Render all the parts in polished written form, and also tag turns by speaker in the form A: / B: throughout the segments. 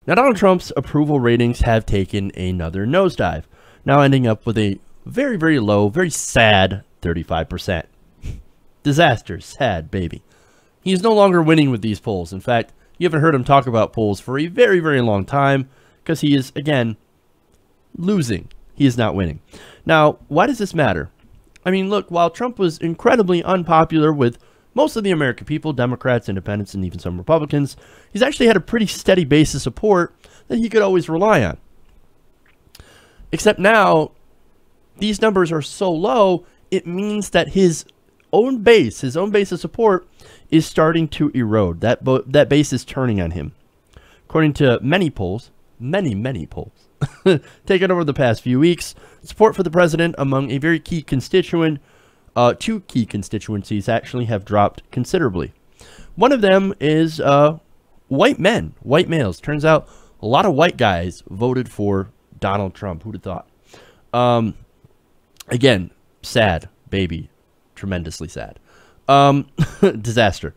A: Now, Donald Trump's approval ratings have taken another nosedive, now ending up with a very, very low, very sad 35%. Disaster, sad baby. He is no longer winning with these polls. In fact, you haven't heard him talk about polls for a very, very long time because he is, again, losing. He is not winning. Now, why does this matter? I mean, look, while Trump was incredibly unpopular with most of the American people, Democrats, Independents, and even some Republicans, he's actually had a pretty steady base of support that he could always rely on. Except now, these numbers are so low, it means that his own base of support is starting to erode. That base is turning on him. According to many polls, many polls, taken over the past few weeks, support for the president among a very key constituent, two key constituencies actually have dropped considerably. One of them is white males. Turns out a lot of white guys voted for Donald Trump. Who'd have thought? Again, sad, baby, tremendously sad. Disaster.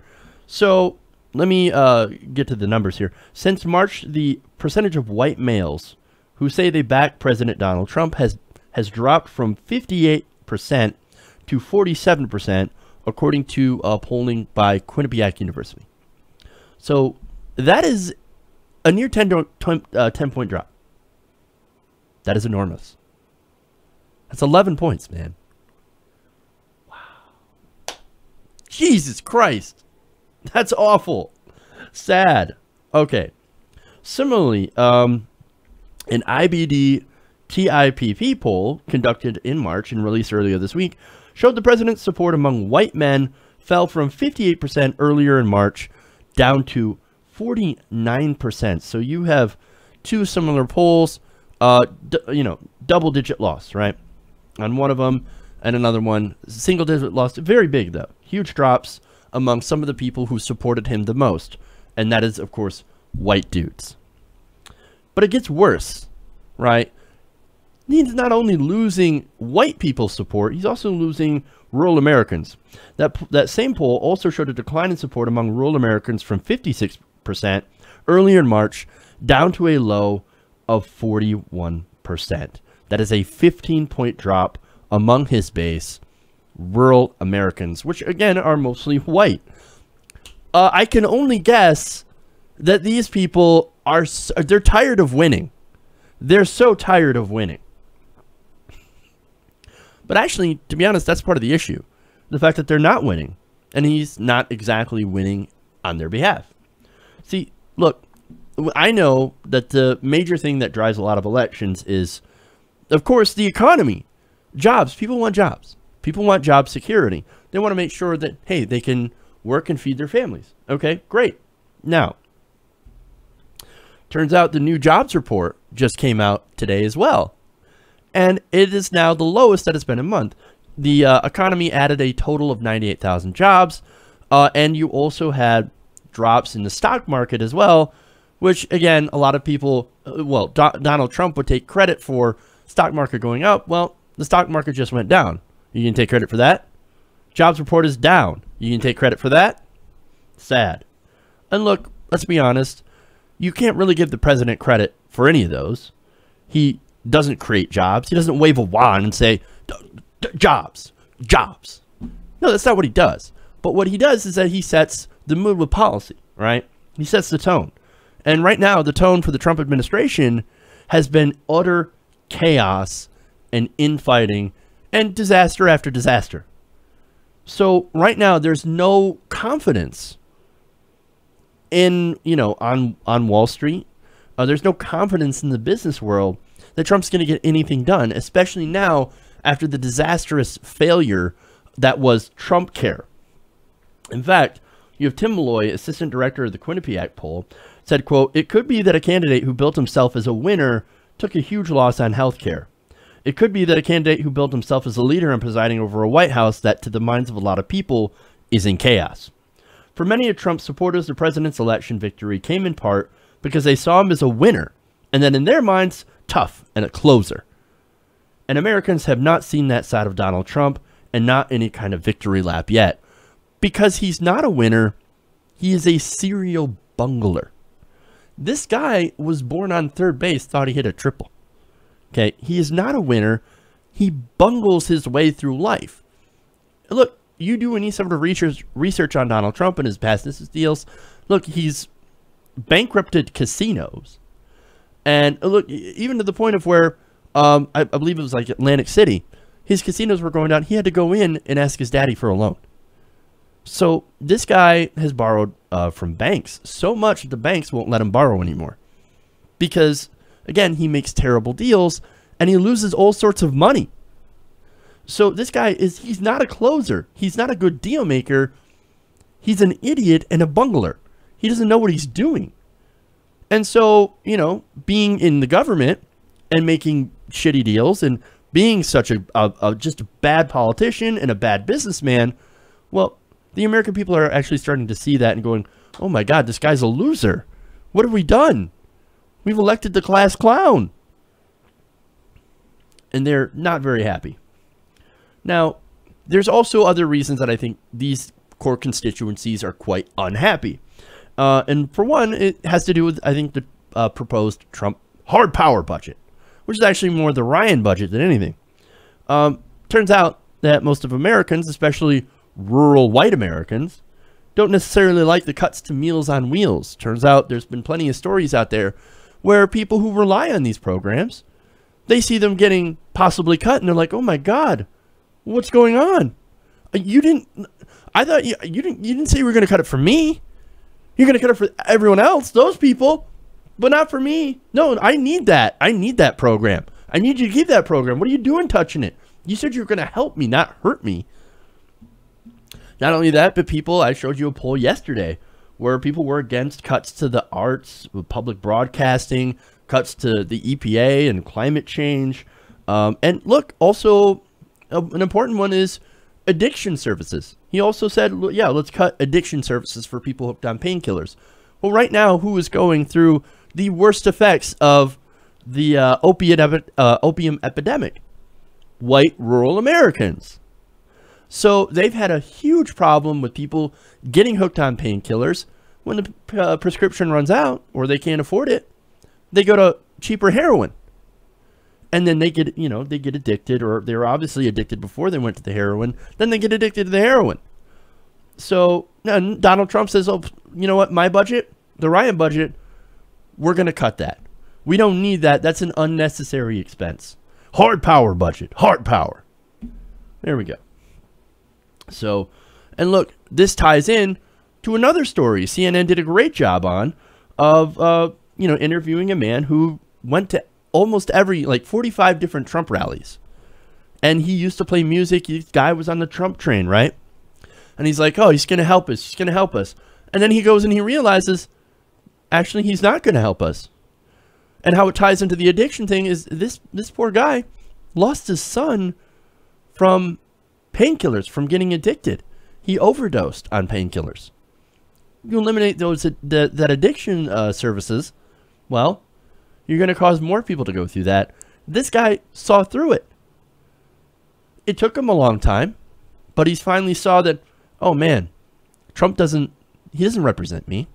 A: So let me get to the numbers here. Since March, the percentage of white males who say they back President Donald Trump has dropped from 58% to 47%, according to polling by Quinnipiac University. So that is a near 10-point drop. That is enormous. That's 11 points, man. Wow. Jesus Christ. That's awful. Sad. Okay. Similarly, an IBD TIPP poll conducted in March and released earlier this week showed the president's support among white men fell from 58% earlier in March down to 49%. So you have two similar polls, double-digit loss, right? On one of them, and another one, single-digit loss. Very big, though. Huge drops among some of the people who supported him the most. And that is, of course, white dudes. But it gets worse, right? He's not only losing white people's support, he's also losing rural Americans. That same poll also showed a decline in support among rural Americans from 56% earlier in March down to a low of 41%. That is a 15-point drop among his base, rural Americans, which again are mostly white. I can only guess that these people they're tired of winning. They're so tired of winning. But actually, to be honest, that's part of the issue. The fact that they're not winning. And he's not exactly winning on their behalf. See, look, I know that the major thing that drives a lot of elections is, of course, the economy. Jobs. People want jobs. People want job security. They want to make sure that, hey, they can work and feed their families. Okay, great. Now, turns out the new jobs report just came out today as well. And it is now the lowest that it's been in a month. The economy added a total of 98,000 jobs. And you also had drops in the stock market as well, which, again, a lot of people, Donald Trump would take credit for stock market going up. Well, the stock market just went down. You can take credit for that. Jobs report is down. You can take credit for that. Sad. And look, let's be honest. You can't really give the president credit for any of those. He doesn't create jobs. He doesn't wave a wand and say, jobs. No, that's not what he does. But what he does is that he sets the mood with policy, right? He sets the tone. And right now, the tone for the Trump administration has been utter chaos and infighting and disaster after disaster. So right now, there's no confidence in, on Wall Street. There's no confidence in the business world that Trump's going to get anything done, especially now after the disastrous failure that was Trump Care. In fact, you have Tim Malloy, assistant director of the Quinnipiac poll, said, quote, "It could be that a candidate who built himself as a winner took a huge loss on health care. It could be that a candidate who built himself as a leader and presiding over a White House that, to the minds of a lot of people, is in chaos. For many of Trump's supporters, the president's election victory came in part because they saw him as a winner, and then in their minds, tough and a closer. And Americans have not seen that side of Donald Trump and not any kind of victory lap yet. Because he's not a winner, he is a serial bungler. This guy was born on third base, thought he hit a triple. Okay, he is not a winner. He bungles his way through life. Look, you do any sort of research on Donald Trump and his past business deals. Look, he's bankrupted casinos. And look, even to the point of where, I believe it was like Atlantic City, his casinos were going down. He had to go in and ask his daddy for a loan. So this guy has borrowed from banks so much that the banks won't let him borrow anymore. Because, again, he makes terrible deals and he loses all sorts of money. So this guy he's not a closer. He's not a good deal maker. He's an idiot and a bungler. He doesn't know what he's doing. And so, you know, being in the government and making shitty deals and being such just a bad politician and a bad businessman, well, the American people are actually starting to see that and going, oh my God, this guy's a loser. What have we done? We've elected the class clown. And they're not very happy. Now, there's also other reasons that I think these core constituencies are quite unhappy. And for one, it has to do with, I think, the proposed Trump hard power budget, which is actually more the Ryan budget than anything. Turns out that most of Americans, especially rural white Americans, don't necessarily like the cuts to Meals on Wheels. Turns out there's been plenty of stories out there where people who rely on these programs, they see them getting possibly cut and they're like, oh my God, what's going on? I thought you didn't say you were going to cut it for me. You're going to cut it for everyone else, those people, but not for me. No, I need that. I need that program. I need you to keep that program. What are you doing touching it? You said you were going to help me, not hurt me. Not only that, but I showed you a poll yesterday where people were against cuts to the arts, public broadcasting, cuts to the EPA and climate change. And look, also an important one is addiction services. He also said, yeah, let's cut addiction services for people hooked on painkillers. Well, right now, who is going through the worst effects of the opium epidemic? White rural Americans. So they've had a huge problem with people getting hooked on painkillers. When the prescription runs out or they can't afford it, they go to cheaper heroin. And then they get, they get addicted, or they were obviously addicted before they went to the heroin. Then they get addicted to the heroin. So Donald Trump says, oh, you know what, my budget, the Ryan budget, we're going to cut that. We don't need that. That's an unnecessary expense. Hard power budget. Hard power. There we go. So, and look, this ties in to another story CNN did a great job on of, interviewing a man who went to almost every, 45 different Trump rallies. And he used to play music. This guy was on the Trump train, right? And he's like, oh, he's going to help us. He's going to help us. And then he goes and he realizes, actually, he's not going to help us. And how it ties into the addiction thing is this poor guy lost his son from painkillers, from getting addicted. He overdosed on painkillers. You eliminate those that addiction services, well, you're going to cause more people to go through that. This guy saw through it. It took him a long time, but he's finally saw that, oh man, Trump doesn't represent me.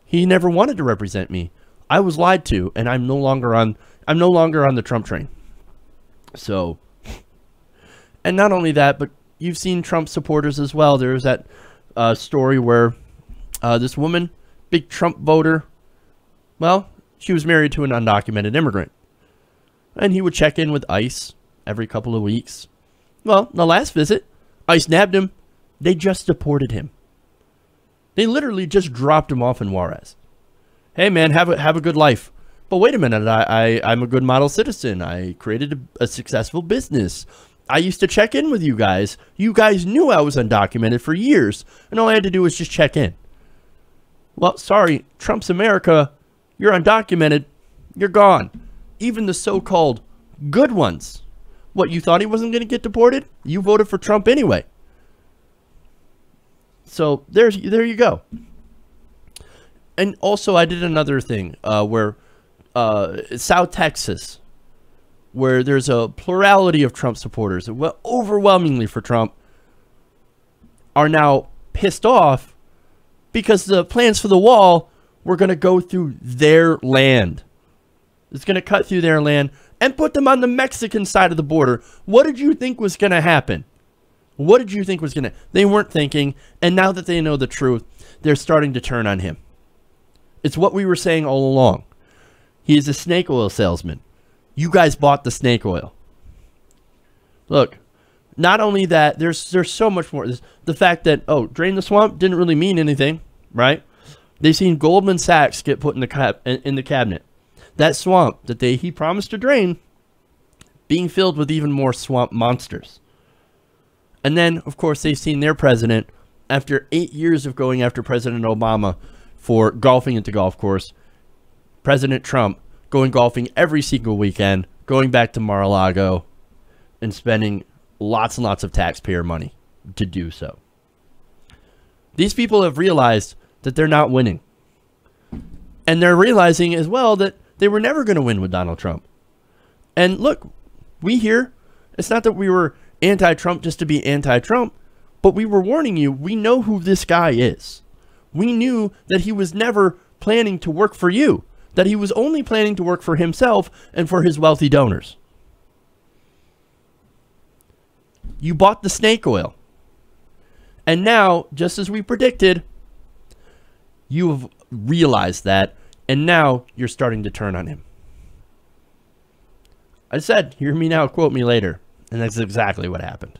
A: He never wanted to represent me. I was lied to, and I'm no longer on the Trump train. So, and not only that, but you've seen Trump supporters as well. There was that story where this woman, big Trump voter, well, she was married to an undocumented immigrant. And he would check in with ICE every couple of weeks. Well, the last visit, ICE nabbed him. They just deported him. They literally just dropped him off in Juarez. Hey, man, have a good life. But wait a minute, I'm a good model citizen. I created a successful business. I used to check in with you guys. You guys knew I was undocumented for years. And all I had to do was just check in. Well, sorry, Trump's America. You're undocumented. You're gone. Even the so-called good ones. What, you thought he wasn't going to get deported? You voted for Trump anyway. So there you go. And also I did another thing where South Texas, where there's a plurality of Trump supporters, overwhelmingly for Trump, are now pissed off because the plans for the wall were going to go through their land. It's going to cut through their land and put them on the Mexican side of the border. What did you think was going to happen? What did you think was going to... They weren't thinking, and now that they know the truth, they're starting to turn on him. It's what we were saying all along. He is a snake oil salesman. You guys bought the snake oil. Look, not only that, there's so much more. The fact that, oh, drain the swamp didn't really mean anything, right? They've seen Goldman Sachs get put in the cabinet. That swamp that he promised to drain being filled with even more swamp monsters. And then, of course, they've seen their president, after 8 years of going after President Obama for golfing at the golf course, President Trump going golfing every single weekend, going back to Mar-a-Lago, and spending lots and lots of taxpayer money to do so. These people have realized that they're not winning. And they're realizing as well that they were never going to win with Donald Trump. And look, we here, it's not that we were anti-Trump just to be anti-Trump, but we were warning you, we know who this guy is. We knew that he was never planning to work for you, that he was only planning to work for himself and for his wealthy donors. You bought the snake oil. And now, just as we predicted, you have realized that, and now you're starting to turn on him. I said, hear me now, quote me later. And that's exactly what happened.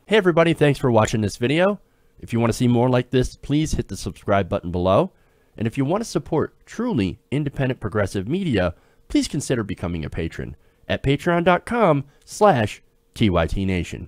A: Hey everybody, thanks for watching this video. If you want to see more like this, please hit the subscribe button below. And if you want to support truly independent progressive media, please consider becoming a patron at patreon.com/TYTNation.